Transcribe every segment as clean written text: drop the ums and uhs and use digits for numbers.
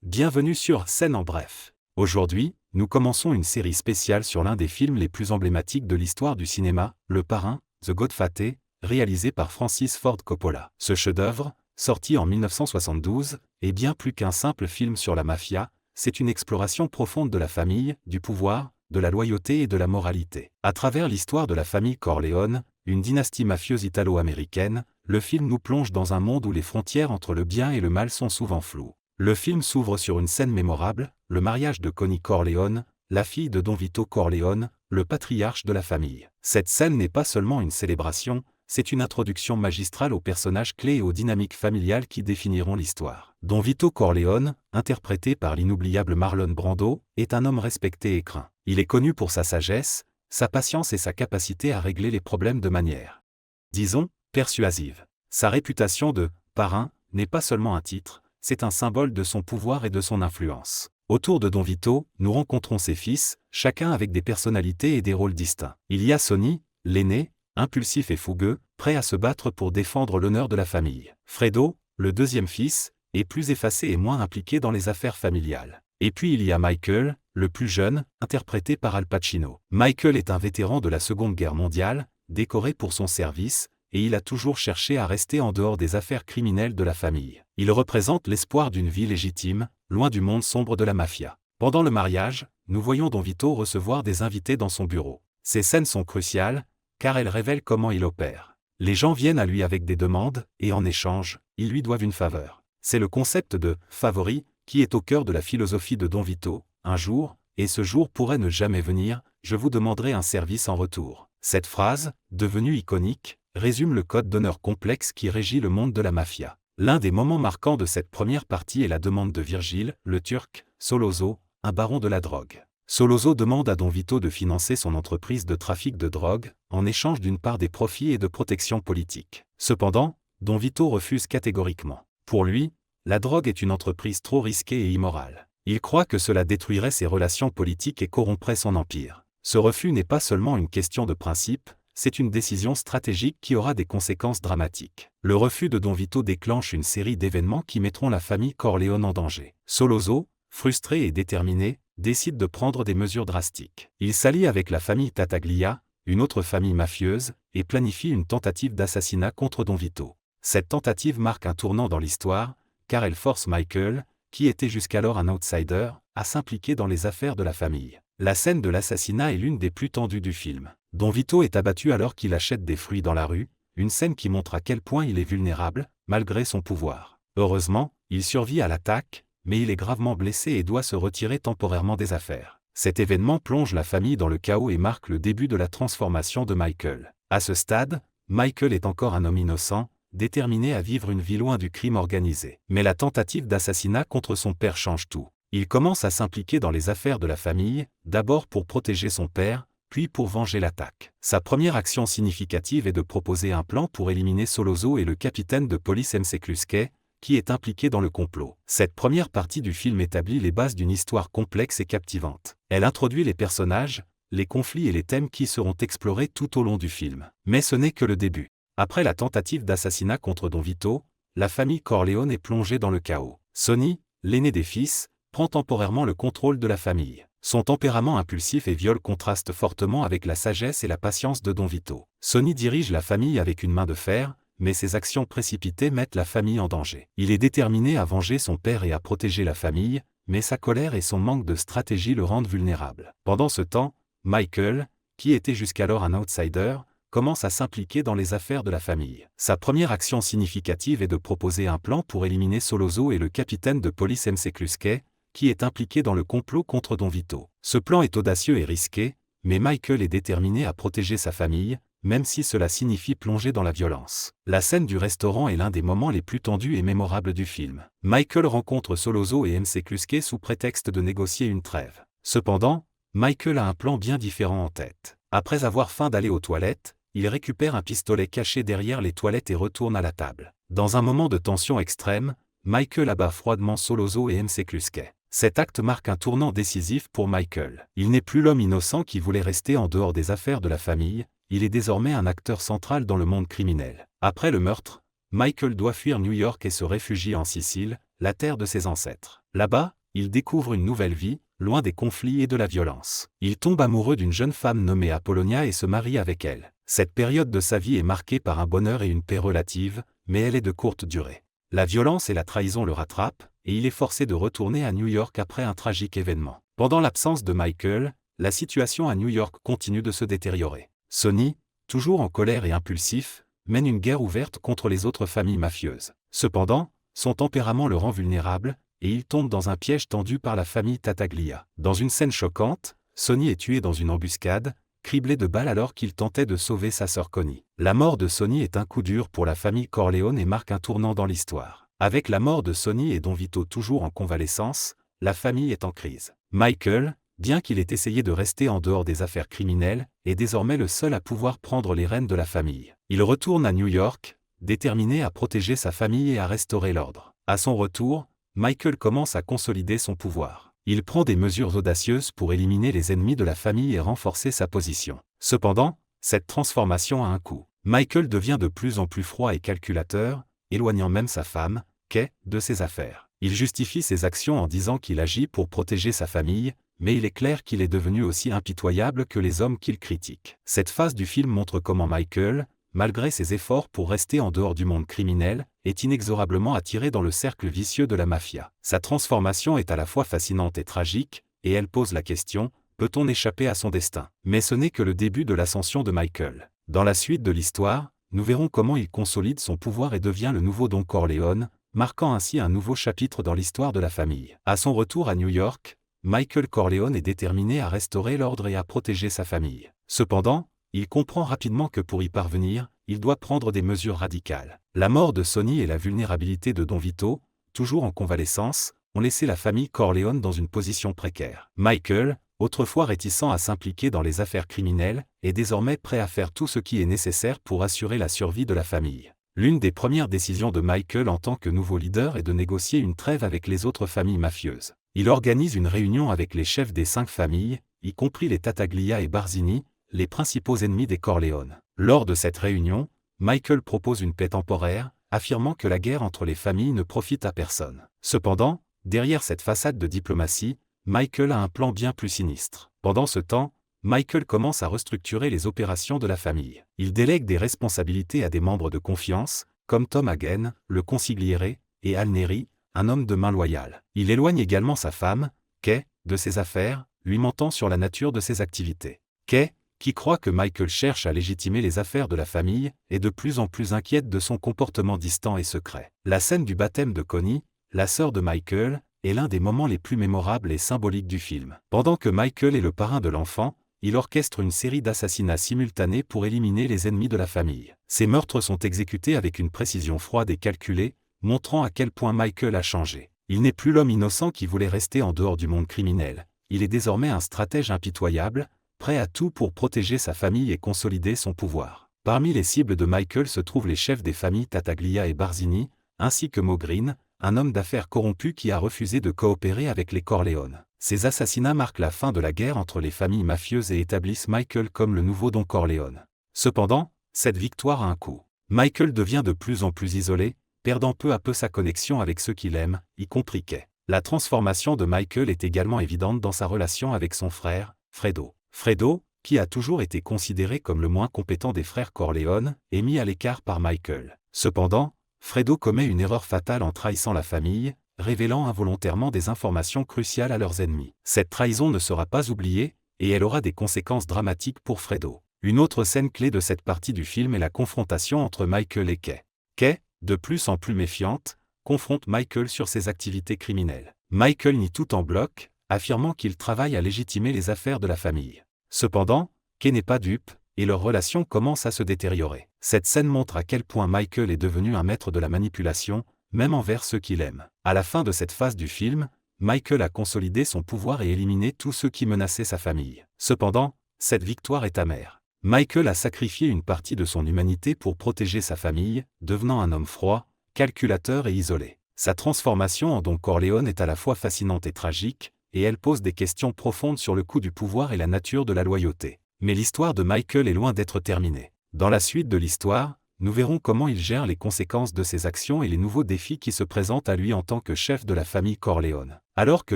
Bienvenue sur Scène en bref. Aujourd'hui, nous commençons une série spéciale sur l'un des films les plus emblématiques de l'histoire du cinéma, Le Parrain, The Godfather, réalisé par Francis Ford Coppola. Ce chef-d'œuvre, sorti en 1972, est bien plus qu'un simple film sur la mafia, c'est une exploration profonde de la famille, du pouvoir, de la loyauté et de la moralité. À travers l'histoire de la famille Corleone, une dynastie mafieuse italo-américaine, le film nous plonge dans un monde où les frontières entre le bien et le mal sont souvent floues. Le film s'ouvre sur une scène mémorable, le mariage de Connie Corleone, la fille de Don Vito Corleone, le patriarche de la famille. Cette scène n'est pas seulement une célébration, c'est une introduction magistrale aux personnages clés et aux dynamiques familiales qui définiront l'histoire. Don Vito Corleone, interprété par l'inoubliable Marlon Brando, est un homme respecté et craint. Il est connu pour sa sagesse, sa patience et sa capacité à régler les problèmes de manière, disons, persuasive. Sa réputation de « parrain » n'est pas seulement un titre, c'est un symbole de son pouvoir et de son influence. Autour de Don Vito, nous rencontrons ses fils, chacun avec des personnalités et des rôles distincts. Il y a Sonny, l'aîné, impulsif et fougueux, prêt à se battre pour défendre l'honneur de la famille. Fredo, le deuxième fils, est plus effacé et moins impliqué dans les affaires familiales. Et puis il y a Michael, le plus jeune, interprété par Al Pacino. Michael est un vétéran de la Seconde Guerre mondiale, décoré pour son service, et il a toujours cherché à rester en dehors des affaires criminelles de la famille. Il représente l'espoir d'une vie légitime, loin du monde sombre de la mafia. Pendant le mariage, nous voyons Don Vito recevoir des invités dans son bureau. Ces scènes sont cruciales, car elles révèlent comment il opère. Les gens viennent à lui avec des demandes, et en échange, ils lui doivent une faveur. C'est le concept de « favori » qui est au cœur de la philosophie de Don Vito. Un jour, et ce jour pourrait ne jamais venir, je vous demanderai un service en retour. Cette phrase, devenue iconique, résume le code d'honneur complexe qui régit le monde de la mafia. L'un des moments marquants de cette première partie est la demande de Virgile, le Turc, Soloso, un baron de la drogue. Soloso demande à Don Vito de financer son entreprise de trafic de drogue, en échange d'une part des profits et de protection politique. Cependant, Don Vito refuse catégoriquement. Pour lui, la drogue est une entreprise trop risquée et immorale. Il croit que cela détruirait ses relations politiques et corromprait son empire. Ce refus n'est pas seulement une question de principe, c'est une décision stratégique qui aura des conséquences dramatiques. Le refus de Don Vito déclenche une série d'événements qui mettront la famille Corleone en danger. Soloso, frustré et déterminé, décide de prendre des mesures drastiques. Il s'allie avec la famille Tattaglia, une autre famille mafieuse, et planifie une tentative d'assassinat contre Don Vito. Cette tentative marque un tournant dans l'histoire, car elle force Michael, qui était jusqu'alors un outsider, à s'impliquer dans les affaires de la famille. La scène de l'assassinat est l'une des plus tendues du film. Don Vito est abattu alors qu'il achète des fruits dans la rue, une scène qui montre à quel point il est vulnérable, malgré son pouvoir. Heureusement, il survit à l'attaque, mais il est gravement blessé et doit se retirer temporairement des affaires. Cet événement plonge la famille dans le chaos et marque le début de la transformation de Michael. À ce stade, Michael est encore un homme innocent, déterminé à vivre une vie loin du crime organisé. Mais la tentative d'assassinat contre son père change tout. Il commence à s'impliquer dans les affaires de la famille, d'abord pour protéger son père, puis pour venger l'attaque. Sa première action significative est de proposer un plan pour éliminer Soloso et le capitaine de police McCluskey, qui est impliqué dans le complot. Cette première partie du film établit les bases d'une histoire complexe et captivante. Elle introduit les personnages, les conflits et les thèmes qui seront explorés tout au long du film. Mais ce n'est que le début. Après la tentative d'assassinat contre Don Vito, la famille Corleone est plongée dans le chaos. Sonny, l'aîné des fils, prend temporairement le contrôle de la famille. Son tempérament impulsif et viol contraste fortement avec la sagesse et la patience de Don Vito. Sonny dirige la famille avec une main de fer, mais ses actions précipitées mettent la famille en danger. Il est déterminé à venger son père et à protéger la famille, mais sa colère et son manque de stratégie le rendent vulnérable. Pendant ce temps, Michael, qui était jusqu'alors un outsider, commence à s'impliquer dans les affaires de la famille. Sa première action significative est de proposer un plan pour éliminer Soloso et le capitaine de police McCluskey, qui est impliqué dans le complot contre Don Vito. Ce plan est audacieux et risqué, mais Michael est déterminé à protéger sa famille, même si cela signifie plonger dans la violence. La scène du restaurant est l'un des moments les plus tendus et mémorables du film. Michael rencontre Soloso et McCluskey sous prétexte de négocier une trêve. Cependant, Michael a un plan bien différent en tête. Après avoir faim d'aller aux toilettes, il récupère un pistolet caché derrière les toilettes et retourne à la table. Dans un moment de tension extrême, Michael abat froidement Soloso et McCluskey. Cet acte marque un tournant décisif pour Michael. Il n'est plus l'homme innocent qui voulait rester en dehors des affaires de la famille, il est désormais un acteur central dans le monde criminel. Après le meurtre, Michael doit fuir New York et se réfugie en Sicile, la terre de ses ancêtres. Là-bas, il découvre une nouvelle vie, loin des conflits et de la violence. Il tombe amoureux d'une jeune femme nommée Apollonia et se marie avec elle. Cette période de sa vie est marquée par un bonheur et une paix relative, mais elle est de courte durée. La violence et la trahison le rattrapent, et il est forcé de retourner à New York après un tragique événement. Pendant l'absence de Michael, la situation à New York continue de se détériorer. Sonny, toujours en colère et impulsif, mène une guerre ouverte contre les autres familles mafieuses. Cependant, son tempérament le rend vulnérable, et il tombe dans un piège tendu par la famille Tattaglia. Dans une scène choquante, Sonny est tué dans une embuscade, criblé de balles alors qu'il tentait de sauver sa sœur Connie. La mort de Sonny est un coup dur pour la famille Corleone et marque un tournant dans l'histoire. Avec la mort de Sonny et Don Vito toujours en convalescence, la famille est en crise. Michael, bien qu'il ait essayé de rester en dehors des affaires criminelles, est désormais le seul à pouvoir prendre les rênes de la famille. Il retourne à New York, déterminé à protéger sa famille et à restaurer l'ordre. À son retour, Michael commence à consolider son pouvoir. Il prend des mesures audacieuses pour éliminer les ennemis de la famille et renforcer sa position. Cependant, cette transformation a un coût. Michael devient de plus en plus froid et calculateur, éloignant même sa femme, Kay, de ses affaires. Il justifie ses actions en disant qu'il agit pour protéger sa famille, mais il est clair qu'il est devenu aussi impitoyable que les hommes qu'il critique. Cette phase du film montre comment Michael, malgré ses efforts pour rester en dehors du monde criminel, est inexorablement attiré dans le cercle vicieux de la mafia. Sa transformation est à la fois fascinante et tragique, et elle pose la question, peut-on échapper à son destin? Mais ce n'est que le début de l'ascension de Michael. Dans la suite de l'histoire, nous verrons comment il consolide son pouvoir et devient le nouveau Don Corleone, marquant ainsi un nouveau chapitre dans l'histoire de la famille. À son retour à New York, Michael Corleone est déterminé à restaurer l'ordre et à protéger sa famille. Cependant, il comprend rapidement que pour y parvenir, il doit prendre des mesures radicales. La mort de Sonny et la vulnérabilité de Don Vito, toujours en convalescence, ont laissé la famille Corleone dans une position précaire. Michael, autrefois réticent à s'impliquer dans les affaires criminelles, est désormais prêt à faire tout ce qui est nécessaire pour assurer la survie de la famille. L'une des premières décisions de Michael en tant que nouveau leader est de négocier une trêve avec les autres familles mafieuses. Il organise une réunion avec les chefs des 5 familles, y compris les Tattaglia et Barzini, les principaux ennemis des Corleone. Lors de cette réunion, Michael propose une paix temporaire, affirmant que la guerre entre les familles ne profite à personne. Cependant, derrière cette façade de diplomatie, Michael a un plan bien plus sinistre. Pendant ce temps, Michael commence à restructurer les opérations de la famille. Il délègue des responsabilités à des membres de confiance, comme Tom Hagen, le consigliere, et Al Neri, un homme de main loyale. Il éloigne également sa femme, Kay, de ses affaires, lui mentant sur la nature de ses activités. Kay, qui croit que Michael cherche à légitimer les affaires de la famille, est de plus en plus inquiète de son comportement distant et secret. La scène du baptême de Connie, la sœur de Michael, est l'un des moments les plus mémorables et symboliques du film. Pendant que Michael est le parrain de l'enfant, il orchestre une série d'assassinats simultanés pour éliminer les ennemis de la famille. Ces meurtres sont exécutés avec une précision froide et calculée, montrant à quel point Michael a changé. Il n'est plus l'homme innocent qui voulait rester en dehors du monde criminel. Il est désormais un stratège impitoyable, prêt à tout pour protéger sa famille et consolider son pouvoir. Parmi les cibles de Michael se trouvent les chefs des familles Tattaglia et Barzini, ainsi que Mo Green, un homme d'affaires corrompu qui a refusé de coopérer avec les Corleone. Ces assassinats marquent la fin de la guerre entre les familles mafieuses et établissent Michael comme le nouveau Don Corleone. Cependant, cette victoire a un coût. Michael devient de plus en plus isolé, perdant peu à peu sa connexion avec ceux qu'il aime, y compris Kay. La transformation de Michael est également évidente dans sa relation avec son frère, Fredo. Fredo, qui a toujours été considéré comme le moins compétent des frères Corleone, est mis à l'écart par Michael. Cependant, Fredo commet une erreur fatale en trahissant la famille, révélant involontairement des informations cruciales à leurs ennemis. Cette trahison ne sera pas oubliée, et elle aura des conséquences dramatiques pour Fredo. Une autre scène clé de cette partie du film est la confrontation entre Michael et Kay. Kay, de plus en plus méfiante, confronte Michael sur ses activités criminelles. Michael nie tout en bloc, affirmant qu'il travaille à légitimer les affaires de la famille. Cependant, Kay n'est pas dupe, et leur relation commence à se détériorer. Cette scène montre à quel point Michael est devenu un maître de la manipulation, même envers ceux qu'il aime. À la fin de cette phase du film, Michael a consolidé son pouvoir et éliminé tous ceux qui menaçaient sa famille. Cependant, cette victoire est amère. Michael a sacrifié une partie de son humanité pour protéger sa famille, devenant un homme froid, calculateur et isolé. Sa transformation en Don Corleone est à la fois fascinante et tragique, et elle pose des questions profondes sur le coût du pouvoir et la nature de la loyauté. Mais l'histoire de Michael est loin d'être terminée. Dans la suite de l'histoire, nous verrons comment il gère les conséquences de ses actions et les nouveaux défis qui se présentent à lui en tant que chef de la famille Corleone. Alors que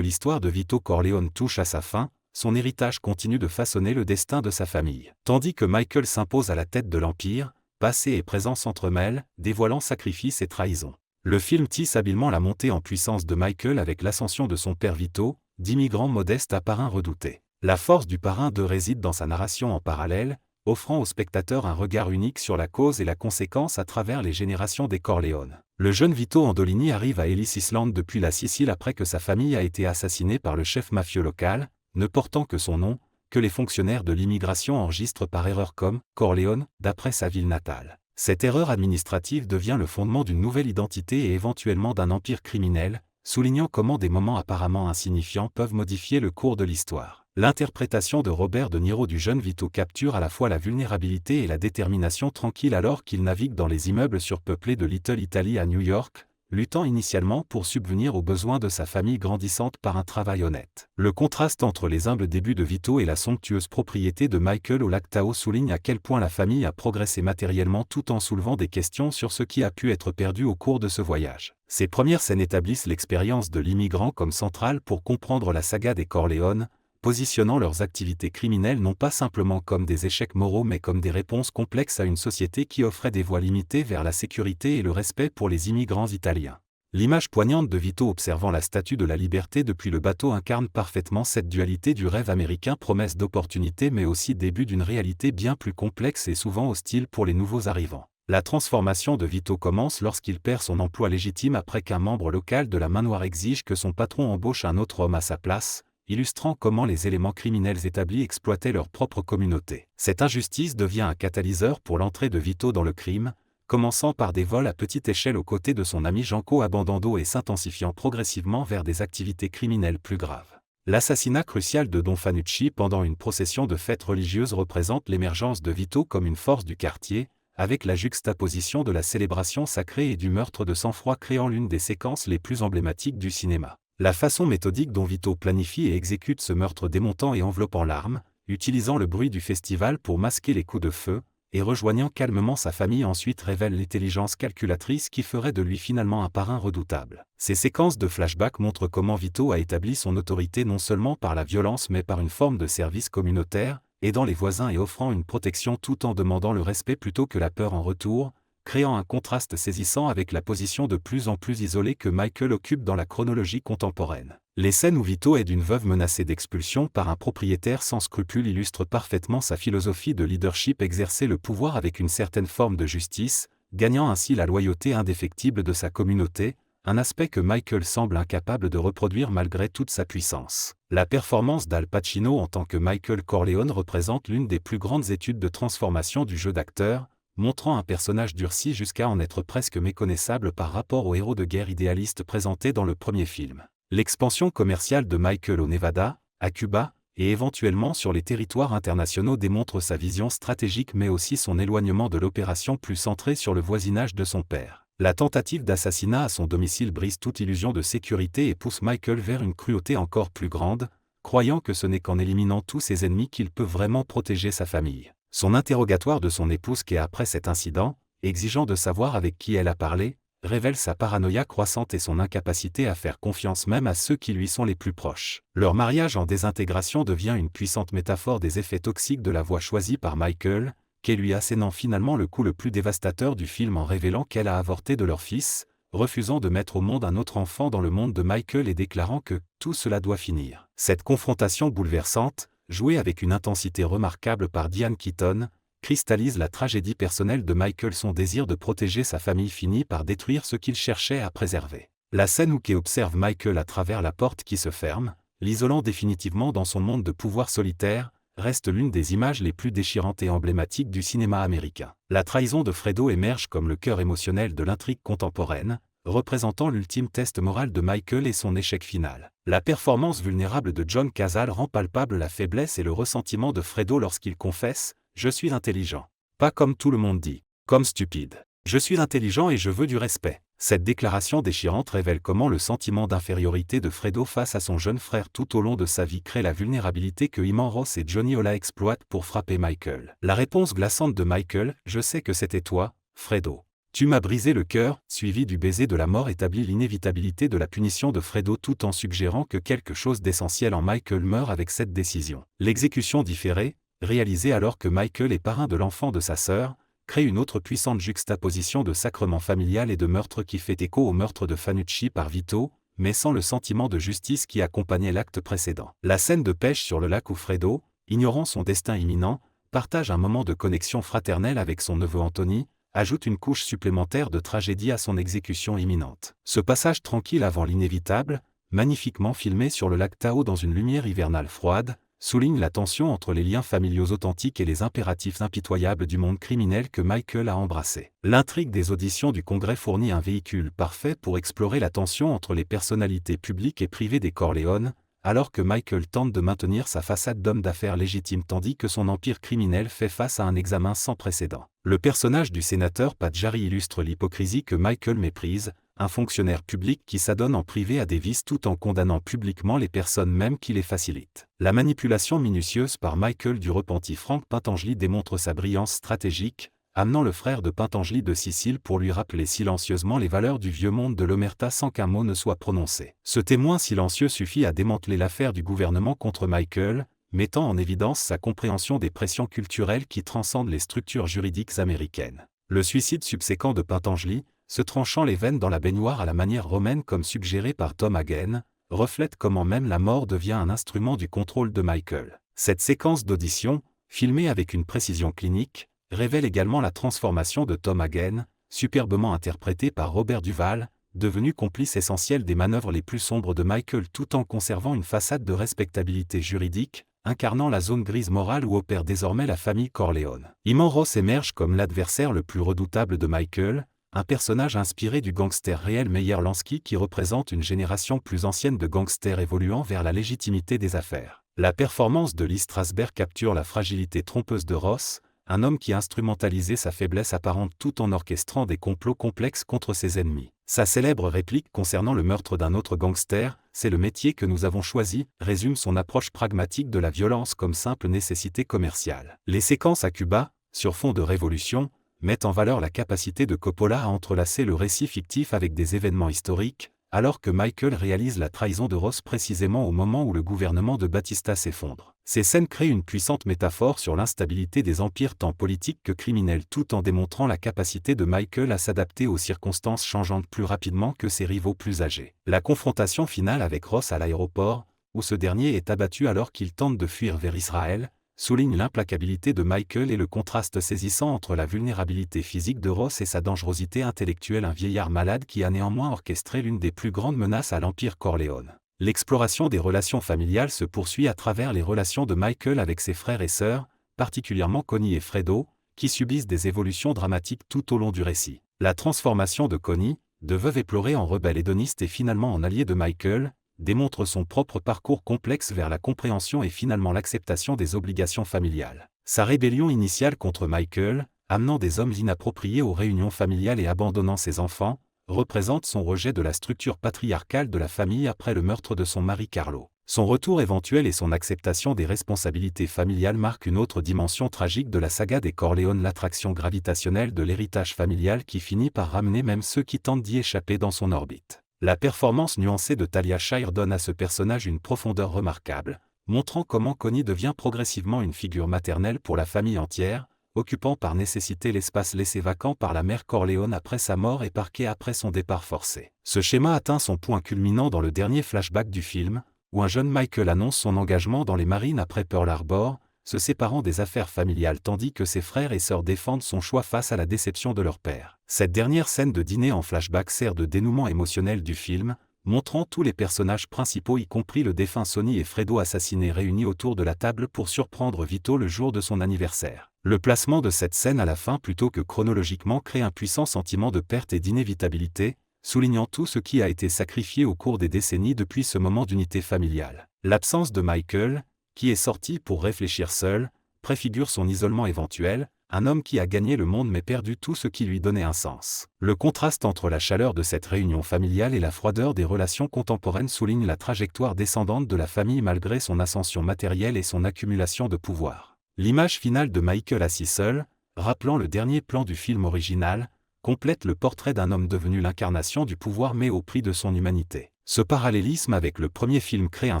l'histoire de Vito Corleone touche à sa fin, son héritage continue de façonner le destin de sa famille. Tandis que Michael s'impose à la tête de l'Empire, passé et présent s'entremêlent, dévoilant sacrifices et trahisons. Le film tisse habilement la montée en puissance de Michael avec l'ascension de son père Vito, d'immigrant modeste à parrain redouté. La force du parrain 2 réside dans sa narration en parallèle, offrant au spectateur un regard unique sur la cause et la conséquence à travers les générations des Corleone. Le jeune Vito Andolini arrive à Ellis Island depuis la Sicile après que sa famille a été assassinée par le chef mafieux local, ne portant que son nom, que les fonctionnaires de l'immigration enregistrent par erreur comme Corleone, d'après sa ville natale. Cette erreur administrative devient le fondement d'une nouvelle identité et éventuellement d'un empire criminel, soulignant comment des moments apparemment insignifiants peuvent modifier le cours de l'histoire. L'interprétation de Robert De Niro du jeune Vito capture à la fois la vulnérabilité et la détermination tranquille alors qu'il navigue dans les immeubles surpeuplés de Little Italy à New York, luttant initialement pour subvenir aux besoins de sa famille grandissante par un travail honnête. Le contraste entre les humbles débuts de Vito et la somptueuse propriété de Michael au lac Tahoe souligne à quel point la famille a progressé matériellement tout en soulevant des questions sur ce qui a pu être perdu au cours de ce voyage. Ces premières scènes établissent l'expérience de l'immigrant comme centrale pour comprendre la saga des Corleone, positionnant leurs activités criminelles non pas simplement comme des échecs moraux mais comme des réponses complexes à une société qui offrait des voies limitées vers la sécurité et le respect pour les immigrants italiens. L'image poignante de Vito observant la statue de la liberté depuis le bateau incarne parfaitement cette dualité du rêve américain, promesse d'opportunité mais aussi début d'une réalité bien plus complexe et souvent hostile pour les nouveaux arrivants. La transformation de Vito commence lorsqu'il perd son emploi légitime après qu'un membre local de la main noire exige que son patron embauche un autre homme à sa place, illustrant comment les éléments criminels établis exploitaient leur propre communauté. Cette injustice devient un catalyseur pour l'entrée de Vito dans le crime, commençant par des vols à petite échelle aux côtés de son ami Gianco Abandando et s'intensifiant progressivement vers des activités criminelles plus graves. L'assassinat crucial de Don Fanucci pendant une procession de fêtes religieuses représente l'émergence de Vito comme une force du quartier, avec la juxtaposition de la célébration sacrée et du meurtre de sang-froid créant l'une des séquences les plus emblématiques du cinéma. La façon méthodique dont Vito planifie et exécute ce meurtre démontant et enveloppant l'arme, utilisant le bruit du festival pour masquer les coups de feu, et rejoignant calmement sa famille ensuite révèle l'intelligence calculatrice qui ferait de lui finalement un parrain redoutable. Ces séquences de flashback montrent comment Vito a établi son autorité non seulement par la violence mais par une forme de service communautaire, aidant les voisins et offrant une protection tout en demandant le respect plutôt que la peur en retour, créant un contraste saisissant avec la position de plus en plus isolée que Michael occupe dans la chronologie contemporaine. Les scènes où Vito aide une veuve menacée d'expulsion par un propriétaire sans scrupules illustrent parfaitement sa philosophie de leadership, exercer le pouvoir avec une certaine forme de justice, gagnant ainsi la loyauté indéfectible de sa communauté, un aspect que Michael semble incapable de reproduire malgré toute sa puissance. La performance d'Al Pacino en tant que Michael Corleone représente l'une des plus grandes études de transformation du jeu d'acteur, montrant un personnage durci jusqu'à en être presque méconnaissable par rapport au héros de guerre idéaliste présenté dans le premier film. L'expansion commerciale de Michael au Nevada, à Cuba, et éventuellement sur les territoires internationaux démontre sa vision stratégique mais aussi son éloignement de l'opération plus centrée sur le voisinage de son père. La tentative d'assassinat à son domicile brise toute illusion de sécurité et pousse Michael vers une cruauté encore plus grande, croyant que ce n'est qu'en éliminant tous ses ennemis qu'il peut vraiment protéger sa famille. Son interrogatoire de son épouse qu'est après cet incident, exigeant de savoir avec qui elle a parlé, révèle sa paranoïa croissante et son incapacité à faire confiance même à ceux qui lui sont les plus proches. Leur mariage en désintégration devient une puissante métaphore des effets toxiques de la voie choisie par Michael, qui lui assénant finalement le coup le plus dévastateur du film en révélant qu'elle a avorté de leur fils, refusant de mettre au monde un autre enfant dans le monde de Michael et déclarant que tout cela doit finir. Cette confrontation bouleversante, jouée avec une intensité remarquable par Diane Keaton, cristallise la tragédie personnelle de Michael. Son désir de protéger sa famille finit par détruire ce qu'il cherchait à préserver. La scène où Kay observe Michael à travers la porte qui se ferme, l'isolant définitivement dans son monde de pouvoir solitaire, reste l'une des images les plus déchirantes et emblématiques du cinéma américain. La trahison de Fredo émerge comme le cœur émotionnel de l'intrigue contemporaine, représentant l'ultime test moral de Michael et son échec final. La performance vulnérable de John Cazale rend palpable la faiblesse et le ressentiment de Fredo lorsqu'il confesse « Je suis intelligent. Pas comme tout le monde dit. Comme stupide. Je suis intelligent et je veux du respect ». Cette déclaration déchirante révèle comment le sentiment d'infériorité de Fredo face à son jeune frère tout au long de sa vie crée la vulnérabilité que Hyman Roth et Johnny Ola exploitent pour frapper Michael. La réponse glaçante de Michael « Je sais que c'était toi, Fredo. Tu m'as brisé le cœur, suivi du baiser de la mort établit l'inévitabilité de la punition de Fredo tout en suggérant que quelque chose d'essentiel en Michael meurt avec cette décision. L'exécution différée, réalisée alors que Michael est parrain de l'enfant de sa sœur, crée une autre puissante juxtaposition de sacrement familial et de meurtre qui fait écho au meurtre de Fanucci par Vito, mais sans le sentiment de justice qui accompagnait l'acte précédent. La scène de pêche sur le lac où Fredo, ignorant son destin imminent, partage un moment de connexion fraternelle avec son neveu Anthony, ajoute une couche supplémentaire de tragédie à son exécution imminente. Ce passage tranquille avant l'inévitable, magnifiquement filmé sur le lac Tahoe dans une lumière hivernale froide, souligne la tension entre les liens familiaux authentiques et les impératifs impitoyables du monde criminel que Michael a embrassé. L'intrigue des auditions du Congrès fournit un véhicule parfait pour explorer la tension entre les personnalités publiques et privées des Corleone, alors que Michael tente de maintenir sa façade d'homme d'affaires légitime tandis que son empire criminel fait face à un examen sans précédent. Le personnage du sénateur Pat Jarry illustre l'hypocrisie que Michael méprise, un fonctionnaire public qui s'adonne en privé à des vices tout en condamnant publiquement les personnes même qui les facilitent. La manipulation minutieuse par Michael du repenti Frank Pentangeli démontre sa brillance stratégique, amenant le frère de Pentangeli de Sicile pour lui rappeler silencieusement les valeurs du vieux monde de l'omerta sans qu'un mot ne soit prononcé. Ce témoin silencieux suffit à démanteler l'affaire du gouvernement contre Michael, mettant en évidence sa compréhension des pressions culturelles qui transcendent les structures juridiques américaines. Le suicide subséquent de Pentangeli, se tranchant les veines dans la baignoire à la manière romaine comme suggéré par Tom Hagen, reflète comment même la mort devient un instrument du contrôle de Michael. Cette séquence d'audition, filmée avec une précision clinique, révèle également la transformation de Tom Hagen, superbement interprété par Robert Duvall, devenu complice essentiel des manœuvres les plus sombres de Michael tout en conservant une façade de respectabilité juridique, incarnant la zone grise morale où opère désormais la famille Corleone. Iman Ross émerge comme l'adversaire le plus redoutable de Michael, un personnage inspiré du gangster réel Meyer Lansky qui représente une génération plus ancienne de gangsters évoluant vers la légitimité des affaires. La performance de Lee Strasberg capture la fragilité trompeuse de Ross, un homme qui instrumentalisait sa faiblesse apparente tout en orchestrant des complots complexes contre ses ennemis. Sa célèbre réplique concernant le meurtre d'un autre gangster, « C'est le métier que nous avons choisi », résume son approche pragmatique de la violence comme simple nécessité commerciale. Les séquences à Cuba, sur fond de révolution, mettent en valeur la capacité de Coppola à entrelacer le récit fictif avec des événements historiques, alors que Michael réalise la trahison de Ross précisément au moment où le gouvernement de Batista s'effondre. Ces scènes créent une puissante métaphore sur l'instabilité des empires tant politiques que criminels tout en démontrant la capacité de Michael à s'adapter aux circonstances changeantes plus rapidement que ses rivaux plus âgés. La confrontation finale avec Ross à l'aéroport, où ce dernier est abattu alors qu'il tente de fuir vers Israël, souligne l'implacabilité de Michael et le contraste saisissant entre la vulnérabilité physique de Ross et sa dangerosité intellectuelle, un vieillard malade qui a néanmoins orchestré l'une des plus grandes menaces à l'Empire Corleone. L'exploration des relations familiales se poursuit à travers les relations de Michael avec ses frères et sœurs, particulièrement Connie et Fredo, qui subissent des évolutions dramatiques tout au long du récit. La transformation de Connie, de veuve éplorée en rebelle hédoniste et finalement en alliée de Michael, démontre son propre parcours complexe vers la compréhension et finalement l'acceptation des obligations familiales. Sa rébellion initiale contre Michael, amenant des hommes inappropriés aux réunions familiales et abandonnant ses enfants, représente son rejet de la structure patriarcale de la famille après le meurtre de son mari Carlo. Son retour éventuel et son acceptation des responsabilités familiales marquent une autre dimension tragique de la saga des Corleone, l'attraction gravitationnelle de l'héritage familial qui finit par ramener même ceux qui tentent d'y échapper dans son orbite. La performance nuancée de Talia Shire donne à ce personnage une profondeur remarquable, montrant comment Connie devient progressivement une figure maternelle pour la famille entière, occupant par nécessité l'espace laissé vacant par la mère Corleone après sa mort et parqué après son départ forcé. Ce schéma atteint son point culminant dans le dernier flashback du film, où un jeune Michael annonce son engagement dans les Marines après Pearl Harbor, se séparant des affaires familiales tandis que ses frères et sœurs défendent son choix face à la déception de leur père. Cette dernière scène de dîner en flashback sert de dénouement émotionnel du film, montrant tous les personnages principaux y compris le défunt Sonny et Fredo assassinés réunis autour de la table pour surprendre Vito le jour de son anniversaire. Le placement de cette scène à la fin plutôt que chronologiquement crée un puissant sentiment de perte et d'inévitabilité, soulignant tout ce qui a été sacrifié au cours des décennies depuis ce moment d'unité familiale. L'absence de Michael, qui est sorti pour réfléchir seul, préfigure son isolement éventuel, un homme qui a gagné le monde mais perdu tout ce qui lui donnait un sens. Le contraste entre la chaleur de cette réunion familiale et la froideur des relations contemporaines souligne la trajectoire descendante de la famille malgré son ascension matérielle et son accumulation de pouvoir. L'image finale de Michael assis seul, rappelant le dernier plan du film original, complète le portrait d'un homme devenu l'incarnation du pouvoir mais au prix de son humanité. Ce parallélisme avec le premier film crée un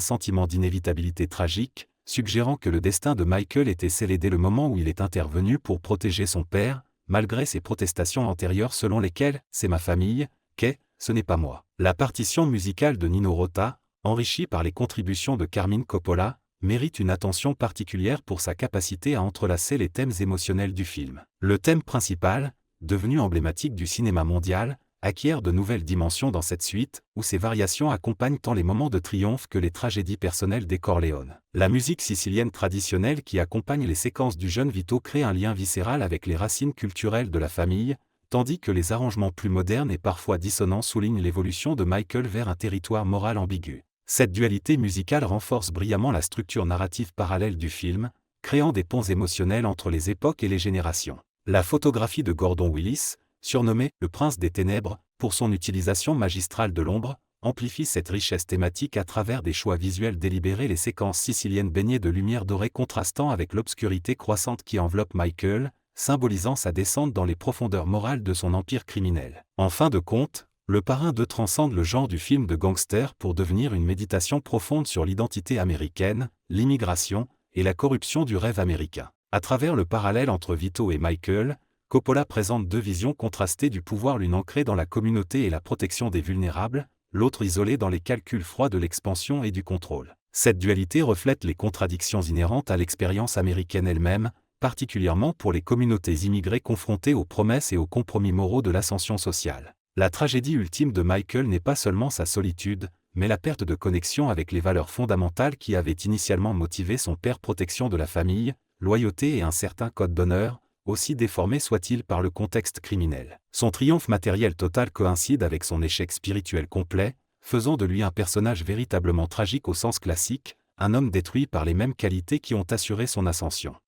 sentiment d'inévitabilité tragique, suggérant que le destin de Michael était scellé dès le moment où il est intervenu pour protéger son père, malgré ses protestations antérieures selon lesquelles « c'est ma famille, ce n'est pas moi ». La partition musicale de Nino Rota, enrichie par les contributions de Carmine Coppola, mérite une attention particulière pour sa capacité à entrelacer les thèmes émotionnels du film. Le thème principal, devenu emblématique du cinéma mondial, acquiert de nouvelles dimensions dans cette suite, où ses variations accompagnent tant les moments de triomphe que les tragédies personnelles des Corleone. La musique sicilienne traditionnelle qui accompagne les séquences du jeune Vito crée un lien viscéral avec les racines culturelles de la famille, tandis que les arrangements plus modernes et parfois dissonants soulignent l'évolution de Michael vers un territoire moral ambigu. Cette dualité musicale renforce brillamment la structure narrative parallèle du film, créant des ponts émotionnels entre les époques et les générations. La photographie de Gordon Willis, surnommé « le prince des ténèbres » pour son utilisation magistrale de l'ombre, amplifie cette richesse thématique à travers des choix visuels délibérés, les séquences siciliennes baignées de lumière dorée contrastant avec l'obscurité croissante qui enveloppe Michael, symbolisant sa descente dans les profondeurs morales de son empire criminel. En fin de compte, Le Parrain 2 transcende le genre du film de gangster pour devenir une méditation profonde sur l'identité américaine, l'immigration et la corruption du rêve américain. À travers le parallèle entre Vito et Michael, Coppola présente deux visions contrastées du pouvoir, l'une ancrée dans la communauté et la protection des vulnérables, l'autre isolée dans les calculs froids de l'expansion et du contrôle. Cette dualité reflète les contradictions inhérentes à l'expérience américaine elle-même, particulièrement pour les communautés immigrées confrontées aux promesses et aux compromis moraux de l'ascension sociale. La tragédie ultime de Michael n'est pas seulement sa solitude, mais la perte de connexion avec les valeurs fondamentales qui avaient initialement motivé son père: protection de la famille, loyauté et un certain code d'honneur, aussi déformé soit-il par le contexte criminel. Son triomphe matériel total coïncide avec son échec spirituel complet, faisant de lui un personnage véritablement tragique au sens classique, un homme détruit par les mêmes qualités qui ont assuré son ascension.